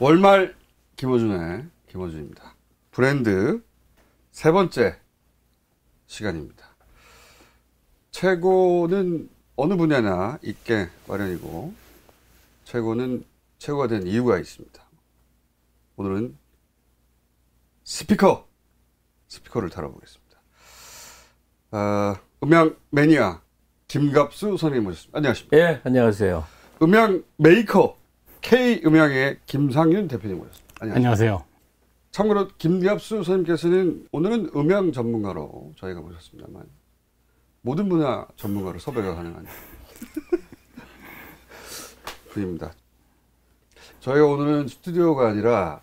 월말 김어준입니다. 브랜드 세 번째 시간입니다. 최고는 어느 분야나 있게 마련이고 최고는 최고가 된 이유가 있습니다. 오늘은 스피커를 다뤄보겠습니다. 음향 매니아 김갑수 선생님 모셨습니다. 안녕하십니까? 예, 안녕하세요. 음향 메이커 K음향의 김상윤 대표님 모셨습니다. 안녕하세요. 참고로 김갑수 선생님께서는 오늘은 음향 전문가로 저희가 모셨습니다만 모든 분야 전문가로 섭외가 가능한 분입니다. 저희가 오늘은 스튜디오가 아니라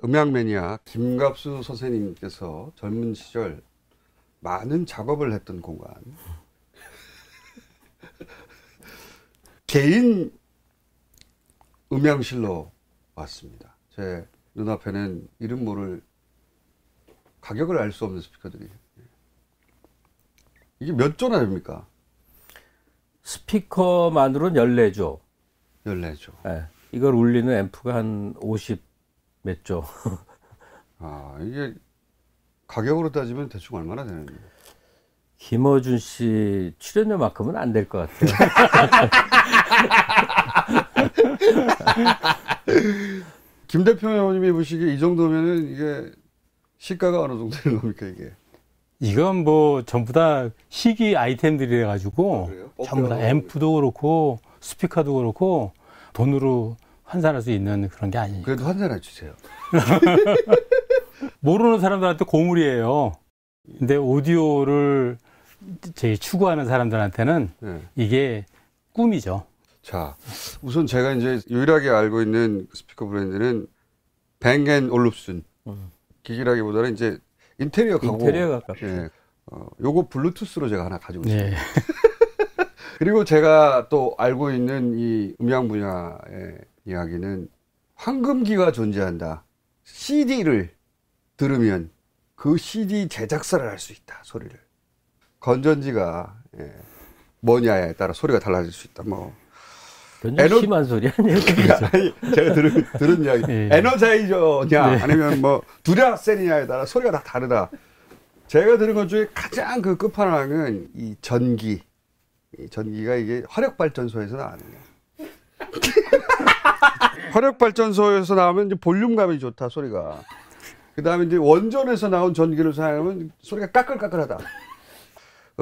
음향 매니아 김갑수 선생님께서 젊은 시절 많은 작업을 했던 공간 개인 음향실로 왔습니다. 제 눈앞에는 이름 모를 가격을 알 수 없는 스피커들이. 이게 몇 조나 됩니까? 스피커만으로는 14조. 14조. 예, 이걸 울리는 앰프가 한 50 몇 조. 아, 이게 가격으로 따지면 대충 얼마나 되는지. 김어준 씨 출연료만큼은 안 될 것 같아요. 김 대표님이 보시기에 이 정도면은 이게 시가가 어느 정도 되는 겁니까, 이게? 이건 뭐 전부 다 희귀 아이템들이라 가지고 전부 다 앰프도 그렇고 스피커도 그렇고 돈으로 환산할 수 있는 그런 게 아니니까. 그래도 환산해 주세요. 모르는 사람들한테 고물이에요. 근데 오디오를 추구하는 사람들한테는 네. 이게 꿈이죠. 자, 우선 제가 이제 유일하게 알고 있는 스피커 브랜드는 뱅앤올룹슨. 기기라기보다는 이제 인테리어 가깝죠. 예. 요거 블루투스로 제가 하나 가지고 있습니다. 네. 그리고 제가 또 알고 있는 이 음향 분야의 이야기는 황금기가 존재한다. CD를 들으면 그 CD 제작사를 알 수 있다. 소리를. 건전지가 뭐냐에 따라 소리가 달라질 수 있다. 뭐 굉장히 심한 소리 아니에요? 아니, 제가 들은 이야기. 네. 에너자이저냐 네. 아니면 뭐 두랴셀이냐에 따라 소리가 다 다르다. 제가 들은 것 중에 가장 그 끝판왕은 이 전기. 이 전기가 이게 화력발전소에서 나오는 거야. 화력발전소에서 나오면 이제 볼륨감이 좋다, 소리가. 그 다음에 이제 원전에서 나온 전기를 사용하면 소리가 까끌까끌하다.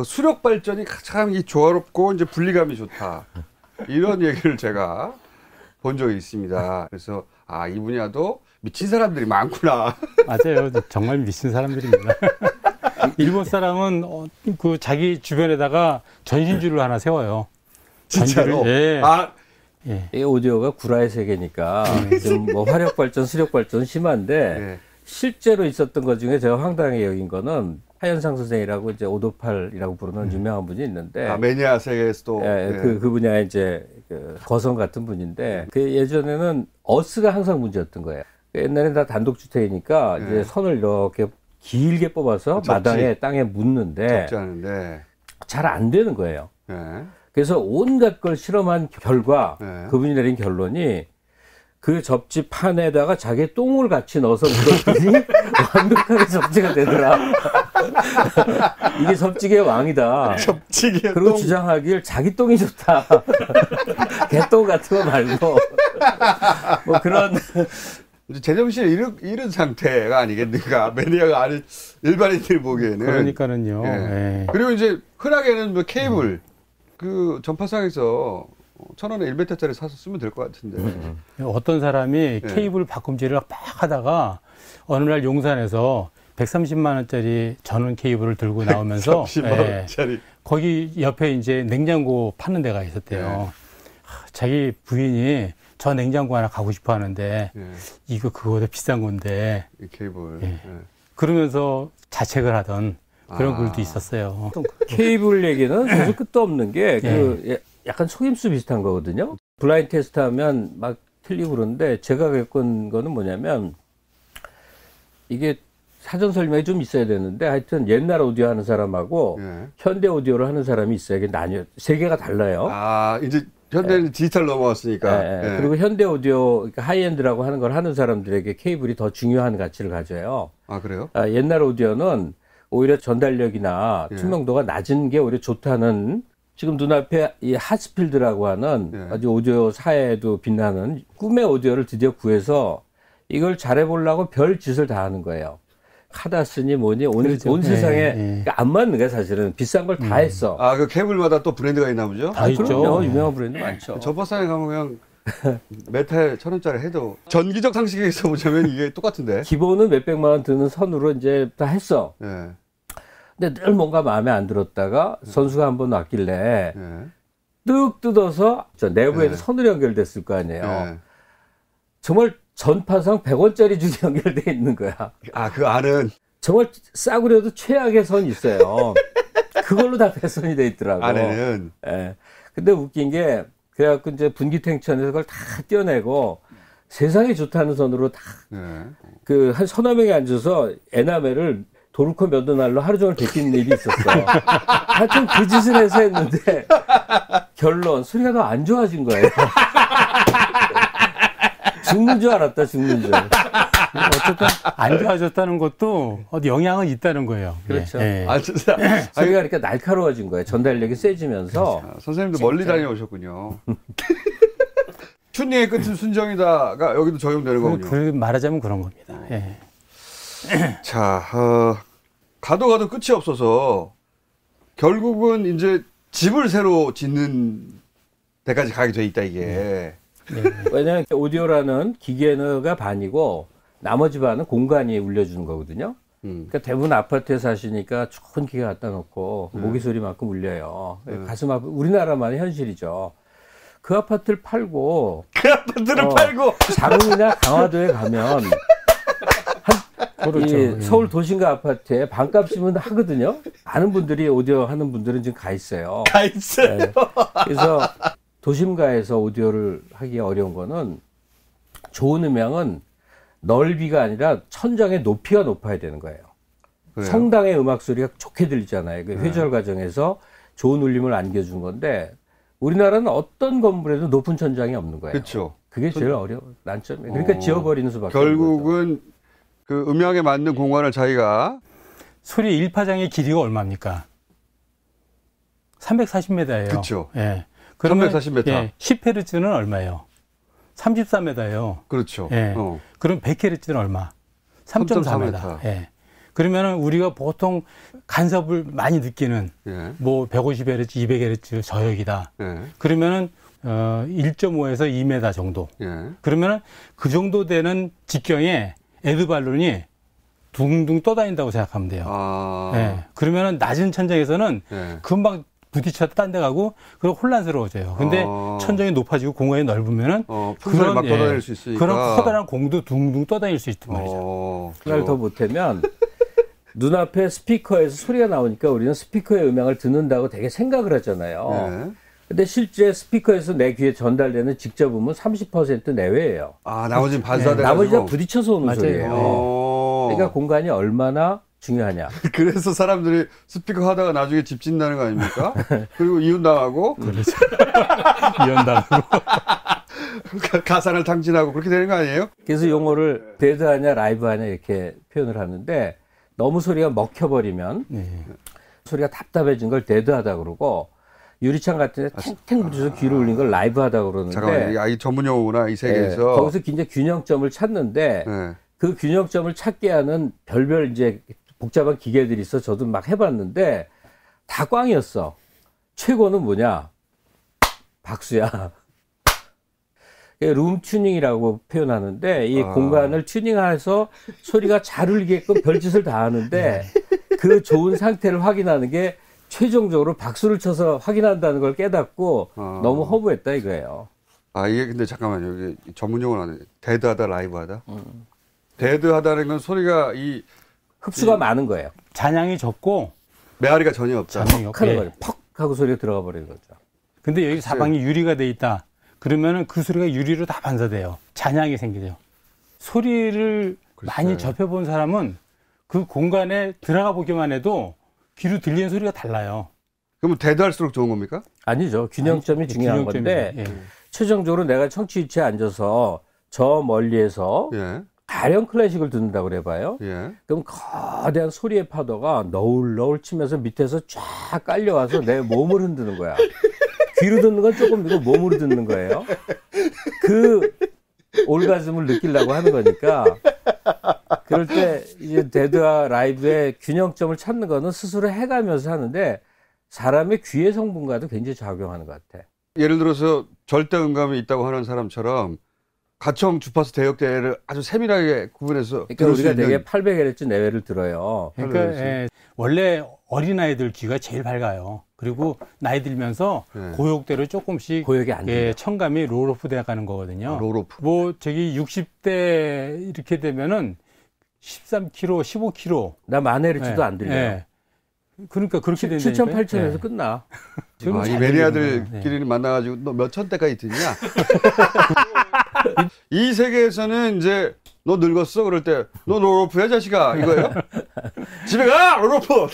수력발전이 가장 이 조화롭고 이제 분리감이 좋다. 이런 얘기를 제가 본 적이 있습니다. 그래서, 이 분야도 미친 사람들이 많구나. 맞아요. 정말 미친 사람들입니다. 일본 사람은 그 자기 주변에다가 전신줄을 하나 세워요. 진짜로? 예. 예. 이 오디오가 구라의 세계니까 좀 뭐 화력 발전, 수력 발전 심한데 네. 실제로 있었던 것 중에 제가 황당하게 여긴 거는 하현상 선생이라고 이제 오도팔이라고 부르는 유명한 분이 있는데 매니아 세계에서도 그 분야의 이제 그 거성 같은 분인데 그 예전에는 어스가 항상 문제였던 거예요. 옛날엔 다 단독주택이니까 이제 선을 이렇게 길게 뽑아서 마당에 땅에 묻는데 접지 않은데 잘 안 되는 거예요. 네. 그래서 온갖 걸 실험한 결과 그분이 내린 결론이 그 접지 판에다가 자기 똥을 같이 넣어서 묻었더니 완벽하게 접지가 되더라. 이게 접지의 왕이다. 접지기의 그리고 똥. 주장하길 자기 똥이 좋다. 개똥 같은 거 말고 뭐 그런 제정신을 잃은 상태가 아니겠는가. 매니아가 아닌 일반인들 보기에는. 그러니까는요. 예. 예. 그리고 이제 흔하게는 뭐 케이블 그 전파상에서 1,000원에 1m짜리 사서 쓰면 될 것 같은데. 어떤 사람이 케이블 바꿈질을 막 하다가 어느 날 용산에서 130만 원짜리 전원 케이블을 들고 나오면서 130만 원짜리. 거기 옆에 이제 냉장고 파는 데가 있었대요. 자기 부인이 저 냉장고 하나 가고 싶어 하는데 이거 그거보다 비싼 건데. 이 케이블. 그러면서 자책을 하던 그런 글도 있었어요. 케이블 얘기는 사실 끝도 없는 게 그 약간 속임수 비슷한 거거든요. 블라인드 테스트 하면 막 틀리고 그러는데 제가 겪은 거는 뭐냐면 이게 사전 설명이 좀 있어야 되는데 하여튼 옛날 오디오 하는 사람하고 현대 오디오를 하는 사람이 있어요. 이게 나뉘어 세 개가 달라요. 이제 현대는 디지털 넘어왔으니까. 예. 그리고 현대 오디오, 그러니까 하이엔드라고 하는 걸 하는 사람들에게 케이블이 더 중요한 가치를 가져요. 아, 그래요? 옛날 오디오는 오히려 전달력이나 투명도가 낮은 게 오히려 좋다는, 지금 눈앞에 이 하스필드라고 하는 아주 오디오 사회에도 빛나는 꿈의 오디오를 드디어 구해서 이걸 잘해보려고 별 짓을 다 하는 거예요. 카다스니 뭐니 그렇죠. 온 세상에 그러니까 안 맞는 거야 사실은. 비싼 걸 다 했어. 아, 그 케이블마다 또 브랜드가 있나 보죠? 다 있죠. 그럼요. 유명한 브랜드 많죠. 저버상에 가면 그냥 메타에 1,000원짜리 해도 전기적 상식에서 보자면 이게 똑같은데. 기본은 몇백만 원 드는 선으로 이제 다 했어. 예. 근데 늘 뭔가 마음에 안 들었다가 선수가 한번 왔길래 예. 뚝 뜯어서 저 내부에도 선으로 연결됐을 거 아니에요. 예. 정말 전파상 100원짜리 중에 연결돼 있는 거야. 아, 그 안은 정말 싸구려도 최악의 선이 있어요. 그걸로 다 배선이 돼 있더라고. 안에는. 예. 근데 웃긴 게 그래갖고 이제 분기탱천에서 그걸 다 떼어내고 세상에 좋다는 선으로 다 그 한 서너 명이 앉아서 에나멜을 도르코 면도날로 하루 종일 베끼는 일이 있었어. 하여튼 그 짓을 해서 했는데 결론 소리가 더 안 좋아진 거예요. 죽는 줄 알았다, 죽는 줄. 어쨌든 안 좋아졌다는 것도 어디 영향은 있다는 거예요. 그렇죠. 예. 아, 진짜. 소리가 그러니까 날카로워진 거예요. 전달력이 세지면서. 아, 선생님도 멀리 다녀오셨군요. 튜닝의 끝은 순정이다가 여기도 적용되는 거군요. 그 말하자면 그런 겁니다. 예. 자, 가도 끝이 없어서 결국은 이제 집을 새로 짓는 데까지 가게 돼 있다, 이게. 왜냐하면 오디오라는 기계가 반이고 나머지 반은 공간이 울려주는 거거든요. 그러니까 대부분 아파트에 사시니까 좋은 기계 갖다 놓고 모기 소리만큼 울려요. 가슴 아프. 우리나라만의 현실이죠. 그 아파트를 팔고 그 아파트를 팔고 장흥이나 강화도에 가면 그렇죠. 이 서울 도심가 아파트에 반값이면 하거든요. 아는 분들이 오디오 하는 분들은 지금 가 있어요. 다 있어요. 네. 그래서 도심가에서 오디오를 하기 어려운 거는 좋은 음향은 넓이가 아니라 천장의 높이가 높아야 되는 거예요. 그래요? 성당의 음악 소리가 좋게 들리잖아요. 그 회절 과정에서 좋은 울림을 안겨준 건데 우리나라는 어떤 건물에도 높은 천장이 없는 거예요. 그렇죠. 그게 제일 어려운 난점이에요. 그러니까 지워버리는 수밖에 없는 거죠. 결국은 그 음향에 맞는 공간을 자기가 소리 1파장의 길이가 얼마입니까? 340m예요. 그렇죠. 예. 그러면 340m. 예, 10Hz는 얼마예요? 34m예요. 그렇죠. 예. 그럼 100Hz는 얼마? 3.4m. 예. 그러면은 우리가 보통 간섭을 많이 느끼는 뭐 150Hz, 200Hz 저역이다. 그러면은 1.5에서 2m 정도. 그러면은 그 정도 되는 직경에 에드발론이 둥둥 떠다닌다고 생각하면 돼요. 예. 그러면은 낮은 천장에서는 금방 부딪혀서 딴 데 가고 그럼 혼란스러워져요. 근데 천장이 높아지고 공간이 넓으면은 그런 막 떠다닐 수 있으니까 그런 커다란 공도 둥둥 떠다닐 수 있단 말이죠. 그날 더 못하면 눈앞에 스피커에서 소리가 나오니까 우리는 스피커의 음향을 듣는다고 되게 생각을 하잖아요. 근데 실제 스피커에서 내 귀에 전달되는 직접 음은 30% 내외예요. 아, 나머지는 반사돼가지고. 나머지가 부딪혀서 오는 맞아요. 소리예요. 그러니까 공간이 얼마나 중요하냐. 그래서 사람들이 스피커 하다가 나중에 집 짓는다는 거 아닙니까? 그리고 이혼당하고. 그렇죠. 이혼당하고. 가산을 탕진하고 그렇게 되는 거 아니에요? 그래서 용어를 데드하냐 라이브하냐 이렇게 표현을 하는데 너무 소리가 먹혀버리면 소리가 답답해진 걸 데드하다 그러고 유리창 같은 데 탱탱 부딪혀서 귀를 울린 걸 라이브하다 그러는데 잠깐만, 이 전문 용어구나, 이 세계에서. 거기서 굉장히 균형점을 찾는데 그 균형점을 찾게 하는 별별 이제 복잡한 기계들이 있어. 저도 막 해봤는데 다 꽝이었어. 최고는 뭐냐? 박수야. 룸 튜닝이라고 표현하는데 이 공간을 튜닝해서 소리가 잘 울리게끔 별짓을 다 하는데 그 좋은 상태를 확인하는 게 최종적으로 박수를 쳐서 확인한다는 걸 깨닫고 너무 허무했다 이거예요. 아, 이게 근데 잠깐만요. 이게 전문 용어는 아니에요. 데드하다, 라이브하다. 데드하다는 건 소리가 흡수가 많은 거예요. 잔향이 적고 메아리가 전혀 없다. 잔향이 퍽 하는 거예요. 퍽 하고 소리가 들어가 버리는 거죠. 근데 여기 사방이 유리가 돼 있다. 그러면은 그 소리가 유리로 다 반사돼요. 잔향이 생기죠. 소리를 많이 접해본 사람은 그 공간에 들어가 보기만 해도 귀로 들리는 소리가 달라요. 그러면 대도할수록 좋은 겁니까? 아니죠. 균형점이 중요한 건데 예. 최종적으로 내가 청취 위치에 앉아서 저 멀리에서 예. 가령 클래식을 듣는다고 그래봐요. 예. 그럼 거대한 소리의 파도가 너울너울 치면서 밑에서 쫙 깔려와서 내 몸을 흔드는 거야. 귀로 듣는 건 조금 이거 몸으로 듣는 거예요. 그 올가즘을 느끼려고 하는 거니까 그럴 때 이제 데드와 라이브의 균형점을 찾는 거는 스스로 해가면서 하는데 사람의 귀의 성분과도 굉장히 작용하는 것 같아. 예를 들어서 절대 음감이 있다고 하는 사람처럼 가청 주파수 대역대를 아주 세밀하게 구분해서 그러니까 우리가 되게 800Hz 내외를 들어요. 그러니까 예, 원래 어린아이들 귀가 제일 밝아요. 그리고 나이 들면서 네. 고역대로 조금씩 고역이 안 돼요. 예, 청감이 롤오프 돼가는 거거든요. 롤오프. 뭐 저기 60대 이렇게 되면은 13kg, 15kg. 나 만헤르츠도 안 들려요. 예. 그러니까 그렇게 된다니까. 7천, 8천에서 끝나. 지금 이 잘 매니아들끼리 만나가지고 너 몇 천 대까지 듣냐? 이 세계에서는 이제 너 늙었어? 그럴 때 너 롤오프야 자식아 이거예요? 집에 가 롤오프.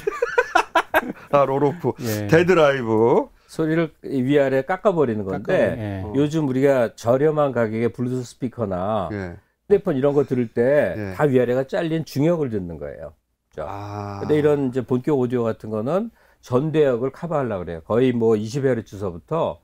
아 롤오프. 예. 데드라이브. 소리를 위아래 깎아버리는 건데 예. 요즘 우리가 저렴한 가격의 블루투스 스피커나 예. 휴대폰 이런 거 들을 때 예. 다 위아래가 잘린 중역을 듣는 거예요. 근데 이런 이제 본격 오디오 같은 거는 전대역을 커버하려고 그래요. 거의 뭐 20Hz서부터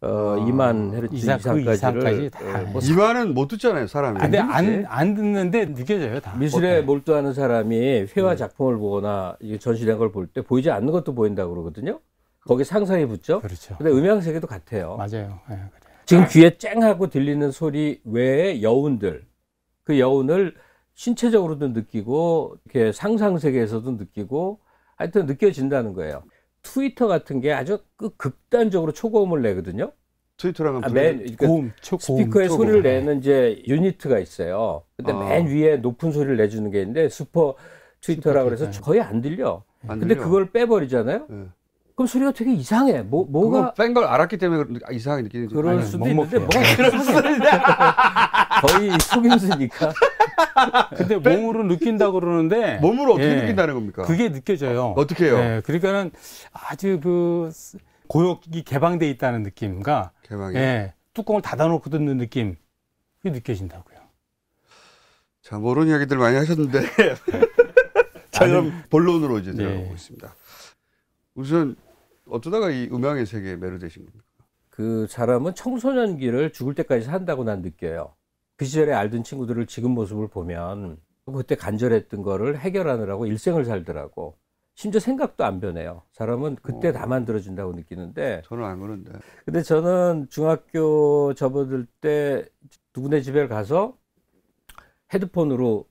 2만 Hz 이상까지를 다. 뭐 2만은 못 듣잖아요 사람이. 근데 안 듣는데 느껴져요 다. 미술에 몰두하는 사람이 회화 작품을 보거나 이게 전시된 걸 볼 때 보이지 않는 것도 보인다고 그러거든요. 거기 상상이 붙죠. 그렇죠. 근데 음향 세계도 같아요. 맞아요. 예, 그래요. 지금 귀에 쨍하고 들리는 소리 외의 여운들, 그 여운을 신체적으로도 느끼고 이렇게 상상 세계에서도 느끼고 하여튼 느껴진다는 거예요. 트위터 같은 게 아주 극단적으로 초고음을 내거든요. 트위터랑은 그러니까 고음, 스피커에 초고음. 소리를 내는 이제 유니트가 있어요. 근데 맨 위에 높은 소리를 내주는 게 있는데 슈퍼 트위터라고 그래서 거의 안 들려. 근데 들려. 그걸 빼버리잖아요. 네. 그럼 소리가 되게 이상해. 뭐가 뺀 걸 알았기 때문에 이상하게 느끼는지. 그럴 아니, 수도 있는데 먹먹해요. 뭐가 이상해. 거의 속임수니까. 근데 몸으로 느낀다고 그러는데 몸으로 어떻게 예, 느낀다는 겁니까? 그게 느껴져요. 어떻게 해요? 예, 그러니까는 아주 그 고역이 개방돼 있다는 느낌과 개방이. 예, 뚜껑을 닫아놓고 듣는 느낌 그게 느껴진다고요. 자, 모르는 이야기들 많이 하셨는데. 자, 그럼 본론으로 이제 들어가고 있습니다. 우선 어쩌다가 이 음향의 세계에 매료되신 겁니까? 그 사람은 청소년기를 죽을 때까지 산다고 난 느껴요. 그 시절에 알던 친구들을 지금 모습을 보면 그때 간절했던 거를 해결하느라고 일생을 살더라고. 심지어 생각도 안 변해요. 사람은 그때 다 만들어진다고 느끼는데. 저는 안 그런데. 근데 저는 중학교 접어들 때 누구네 집에 가서 헤드폰으로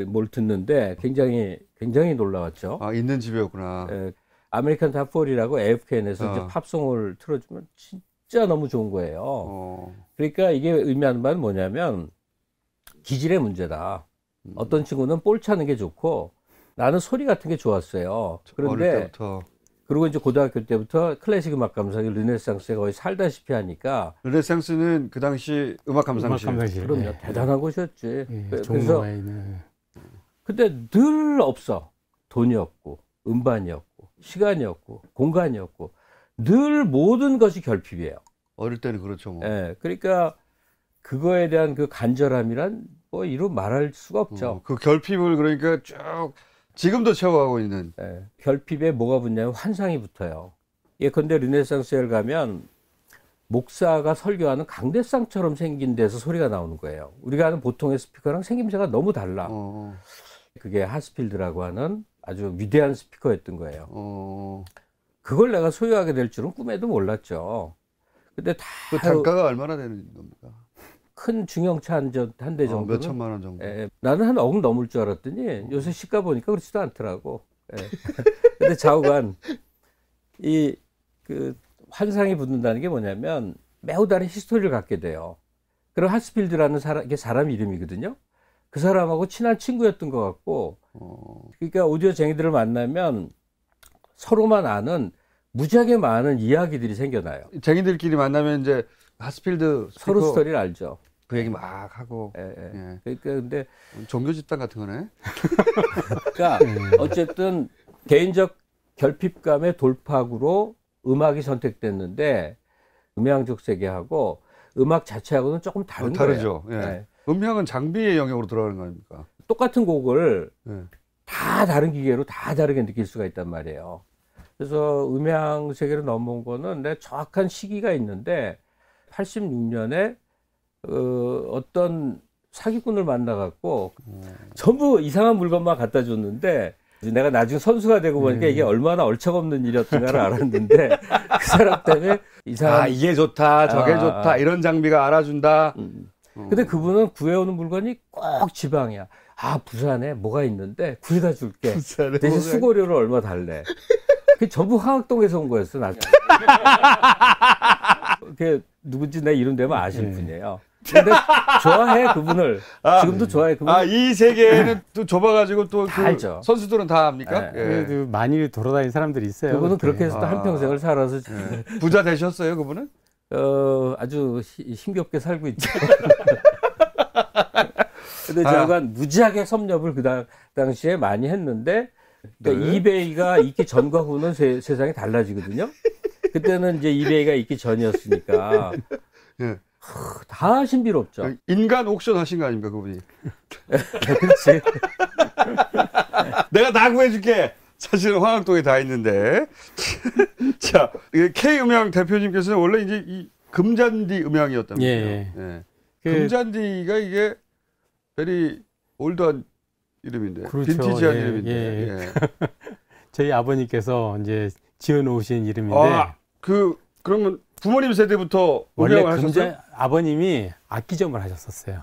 뭘 듣는데 굉장히 놀라웠죠. 아, 있는 집이었구나. 예, 아메리칸 탑4라고 AFKN에서 이제 팝송을 틀어주면 진짜 너무 좋은 거예요. 그러니까 이게 의미하는 바는 뭐냐면 기질의 문제다. 어떤 친구는 볼 차는 게 좋고 나는 소리 같은 게 좋았어요. 그런데 그리고 이제 고등학교 때부터 클래식 음악 감상이 르네상스에 거의 살다시피 하니까. 르네상스는 그 당시 음악 감상실. 그럼요. 예. 대단한 곳이었지. 예, 그래서 근데 늘 없어. 돈이 없고 음반이 없고 시간이 없고 공간이 없고 늘 모든 것이 결핍이에요. 어릴 때는 그렇죠. 뭐. 예, 그러니까 그거에 대한 그 간절함이란 뭐 이루 말할 수가 없죠. 그 결핍을 그러니까 쭉 지금도 채워가고 있는. 예, 결핍에 뭐가 붙냐면 환상이 붙어요. 예컨대 르네상스에 가면 목사가 설교하는 강대상처럼 생긴 데서 소리가 나오는 거예요. 우리가 아는 보통의 스피커랑 생김새가 너무 달라. 그게 하스필드라고 하는 아주 위대한 스피커였던 거예요. 그걸 내가 소유하게 될 줄은 꿈에도 몰랐죠. 근데 다 그 단가가 얼마나 되는 겁니까? 큰 중형차 한 대 정도. 몇 천만 원 정도. 나는 한 억 넘을 줄 알았더니 요새 시가 보니까 그렇지도 않더라고. 근데 좌우간 그 환상이 붙는다는 게 뭐냐면 매우 다른 히스토리를 갖게 돼요. 그리고 하스필드라는 이게 사람 이름이거든요. 그 사람하고 친한 친구였던 것 같고, 그러니까 오디오쟁이들을 만나면 서로만 아는 무지하게 많은 이야기들이 생겨나요. 쟁이들끼리 만나면 이제 하스필드 서로 스토리를 알죠. 그 얘기 막 하고. 예. 그러니까 근데 종교 집단 같은 거네. 그러니까 어쨌든 개인적 결핍감의 돌파구로 음악이 선택됐는데 음향적 세계하고 음악 자체하고는 조금 다른 다르죠. 거예요. 예. 네. 음향은 장비의 영역으로 들어가는 거 아닙니까? 똑같은 곡을 예. 다 다른 기계로 다 다르게 느낄 수가 있단 말이에요. 그래서 음향 세계로 넘어온 거는 내 정확한 시기가 있는데 86년에 어떤 사기꾼을 만나갖고 전부 이상한 물건만 갖다 줬는데 내가 나중에 선수가 되고 보니까 이게 얼마나 얼척없는 일이었던가를 알았는데 그 사람 때문에 이상한 이게 좋다 저게 좋다 이런 장비가 알아준다. 근데 그분은 구해오는 물건이 꼭 지방이야. 부산에 뭐가 있는데 구해다 줄게. 대신 수고료를 얼마 달래. 그게 전부 황학동에서 온 거였어, 나중에. 그게 누군지 내 이름 되면 아실 분이에요. 근데 좋아해, 그분을. 지금도 좋아해, 그분을. 이 세계는 또 좁아가지고 또 다 알죠. 선수들은 다 압니까? 네. 그래도 많이 돌아다니는 사람들이 있어요. 그분은 그렇게 해서 또 한평생을 살아서. 부자 되셨어요, 그분은? 아주 힘겹게 살고 있죠. 근데 제가 무지하게 섭렵을 그 당시에 많이 했는데, 그러니까 이베이가 있기 전과 후는 세상이 달라지거든요. 그때는 이제 이베이가 있기 전이었으니까. 예. 다 신비롭죠. 인간 옥션 하신 거 아닙니까, 그분이? 그렇지. 내가 다 구해줄게. 사실은 황학동에 다 있는데. 자, K음향 대표님께서는 원래 이제 이 금잔디 음향이었다면서요. 예. 금잔디가 이게 베리 올드한 이름인데. 그렇죠. 빈티지한 이름인데. 예. 저희 아버님께서 이제 지어놓으신 이름인데. 그러면 부모님 세대부터 원래 음향을 하셨어요? 아버님이 악기점을 하셨었어요.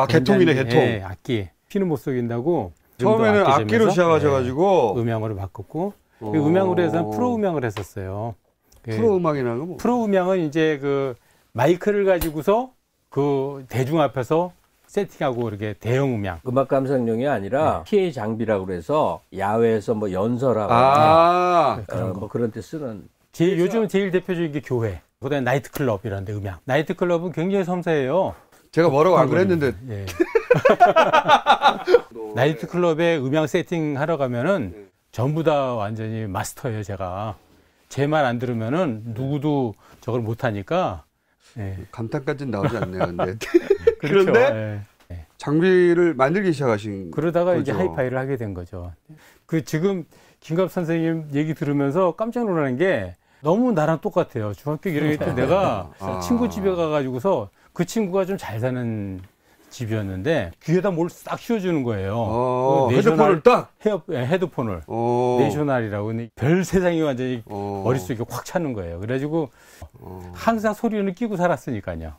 개통이네, 개통. 네, 악기. 피는 못 속인다고. 처음에는 악기로 시작하셔가지고. 음향으로 바꿨고. 음향으로 해서는 프로 음향을 했었어요. 프로 음악이라는 건 뭐? 프로 음향은 이제 그 마이크를 가지고서 그 대중 앞에서 세팅하고 이렇게 대형 음향. 음악 감상용이 아니라 PA 장비라고 그래서 야외에서 뭐 연설하고 뭐 그런 데 쓰는. 요즘 제일 대표적인 게 교회. 그다음에 나이트클럽 이런 데 음향. 나이트클럽은 굉장히 섬세해요. 제가 뭐라고 안 그랬는데. 예. 나이트클럽에 음향 세팅하러 가면은 전부 다 완전히 마스터예요, 제가. 제 말 안 들으면은 누구도 저걸 못하니까. 예. 감탄까지는 나오지 않네요, 근데. 그렇죠. 그런데 장비를 만들기 시작하신 그러다가 거죠. 이제 하이파이를 하게 된 거죠. 지금 김갑 선생님 얘기 들으면서 깜짝 놀라는 게 너무 나랑 똑같아요. 중학교 1학년 때 내가 친구 집에 가가지고서 그 친구가 좀 잘 사는 집이었는데 귀에다 뭘 싹 씌워주는 거예요. 헤드폰을 딱? 헤드폰을. 내셔널이라고. 별 세상이 완전히 머릿속에 확 차는 거예요. 그래가지고 항상 소리는 끼고 살았으니까요.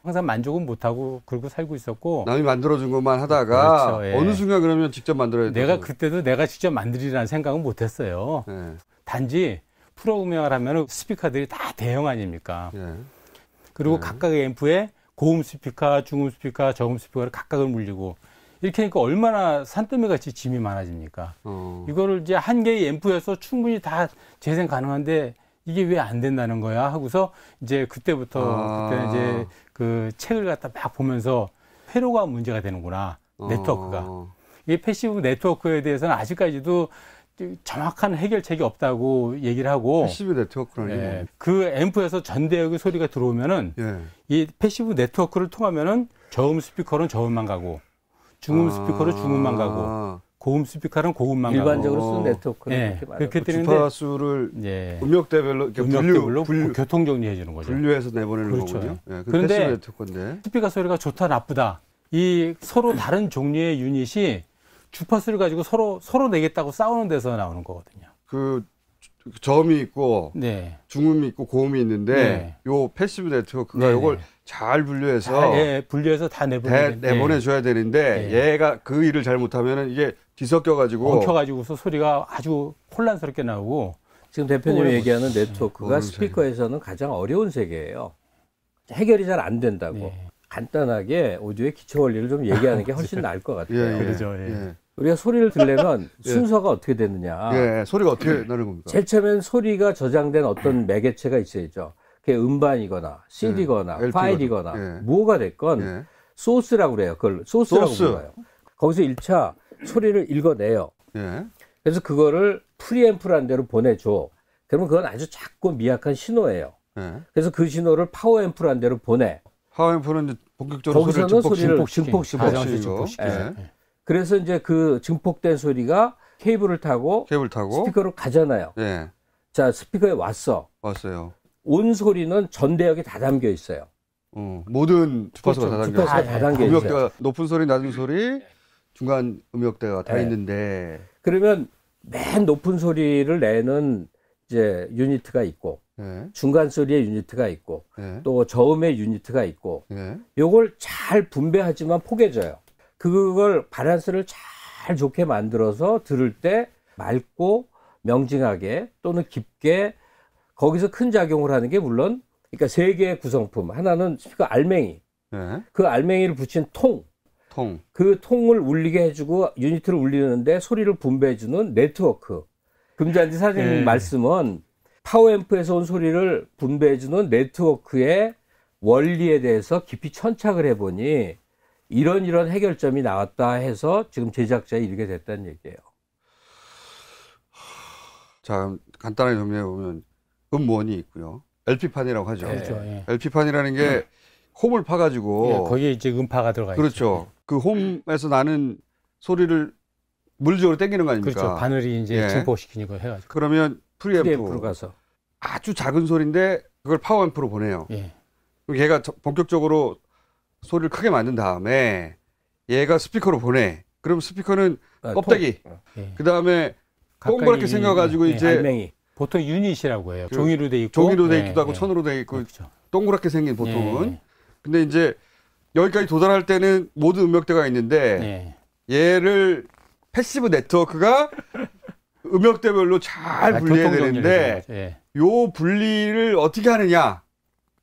항상 만족은 못하고 그러고 살고 있었고. 남이 만들어준 것만 하다가 그렇죠, 예. 어느 순간 그러면 직접 만들어야 돼요. 내가 그때도 내가 직접 만들이라는 생각은 못했어요. 예. 단지 프로 음향을 하면 스피커들이 다 대형 아닙니까? 예. 그리고 각각의 앰프에 고음 스피커, 중음 스피커, 저음 스피커를 각각을 물리고 이렇게 하니까 얼마나 산더미같이 짐이 많아집니까? 이거를 이제 한 개의 앰프에서 충분히 다 재생 가능한데 이게 왜 안 된다는 거야 하고서 이제 그때부터 그때 이제 그 책을 갖다 막 보면서 회로가 문제가 되는구나. 네트워크가. 이 패시브 네트워크에 대해서는 아직까지도 정확한 해결책이 없다고 얘기를 하고. 패시브 네트워크라니. 그 앰프에서 전대역의 소리가 들어오면은 이 패시브 네트워크를 통하면은 저음 스피커는 저음만 가고 중음 스피커는 중음만 가고 고음 스피커는 고음만 가고. 일반적으로 쓰는 네트워크는 그렇게 되는데 주파수를 음역대별로 교통 정리해 주는 거죠. 분류해서 내보내는 그렇죠. 거군요. 그런데 패시브 네트워크인데. 스피커 소리가 좋다 나쁘다. 이 서로 다른 종류의 유닛이 주파수를 가지고 서로 내겠다고 싸우는 데서 나오는 거거든요. 그 저음이 있고 중음이 있고 고음이 있는데 요 패시브 네트워크가 요걸 잘 분류해서 분류해서 다 내보내줘야 되는데 얘가 그 일을 잘못하면은 이게 뒤섞여가지고 엉켜가지고서 소리가 아주 혼란스럽게 나오고. 지금 대표님이 얘기하는 네트워크가 스피커에서는 가장 어려운 세계예요. 해결이 잘 안 된다고. 간단하게 오디오의 기초 원리를 좀 얘기하는 게 훨씬 나을 것 같아요. 그렇죠. 우리가 소리를 들려면 순서가 어떻게 되느냐. 소리가 어떻게 나는 겁니까? 제일 처음엔 소리가 저장된 어떤 매개체가 있어야죠. 그게 음반이거나 CD거나 파일이거나 뭐가 됐건 소스라고 그래요. 그걸 소스라고 불러요. 거기서 1차 소리를 읽어내요. 그래서 그거를 프리앰프라는 데로 보내줘. 그러면 그건 아주 작고 미약한 신호예요. 네. 그래서 그 신호를 파워앰프라는 데로 보내. 파워앰프는 본격적으로 거기서는 소리를 증폭시키고. 네. 그래서 이제 그 증폭된 소리가 케이블을 타고 스피커로 가잖아요. 네. 자, 스피커에 왔어요. 온 소리는 전대역에 다 담겨 있어요. 모든 주파수가 그렇죠. 다 담겨 있어요. 음역대가 높은 소리, 낮은 소리, 중간 음역대가 다 있는데. 그러면 맨 높은 소리를 내는 이제 유니트가 있고, 중간 소리의 유니트가 있고, 또 저음의 유니트가 있고, 요걸 잘 분배하지만 포개져요. 그걸 밸런스를 잘 좋게 만들어서 들을 때 맑고 명징하게 또는 깊게 거기서 큰 작용을 하는 게 물론 그러니까 세 개의 구성품. 하나는 스피커 알맹이. 그 알맹이를 붙인 통. 그 통을 울리게 해주고 유니트를 울리는데 소리를 분배해주는 네트워크. 금잔디 사장님 말씀은 파워앰프에서 온 소리를 분배해주는 네트워크의 원리에 대해서 깊이 천착을 해보니 이런 해결점이 나왔다 해서 지금 제작자에 이르게 됐다는 얘기예요. 자, 간단하게 정리해보면 음원이 있고요. LP판이라고 하죠. 그렇죠. LP판이라는 게 홈을 파가지고 거기에 이제 음파가 들어가 있죠. 그렇죠. 그 홈에서 나는 소리를 물리적으로 당기는 거 아닙니까? 그렇죠. 바늘이 이제 증폭시키는 거 해가지고. 그러면 프리앰프로 가서 아주 작은 소리인데 그걸 파워앰프로 보내요. 그럼 얘가 본격적으로 소리를 크게 만든 다음에 얘가 스피커로 보내. 그럼 스피커는 껍데기. 그 다음에 동그랗게 생겨가지고 이제 알맹이. 보통 유닛이라고 해요. 종이로 돼 있고. 종이로 돼 있기도 하고 천으로 돼 있고. 그렇죠. 동그랗게 생긴 보통은. 근데 이제 여기까지 도달할 때는 모든 음역대가 있는데 얘를 패시브 네트워크가 음역대별로 잘 분리해야 되는데 요 분리를 어떻게 하느냐,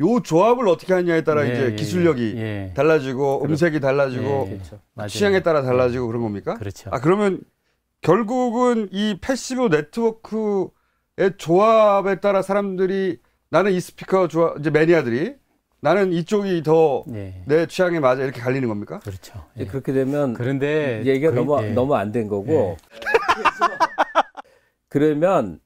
요 조합을 어떻게 하느냐에 따라 이제 기술력이 달라지고 음색이 달라지고 그렇죠. 취향에 따라 달라지고 그런 겁니까? 그렇죠. 그러면 결국은 이 패시브 네트워크의 조합에 따라 사람들이 나는 이 스피커 좋아, 이제 매니아들이 나는 이쪽이 더 내 취향에 맞아 이렇게 갈리는 겁니까? 그렇죠. 그렇게 되면 그런데 얘기가 너무 안 된 거고. 그러면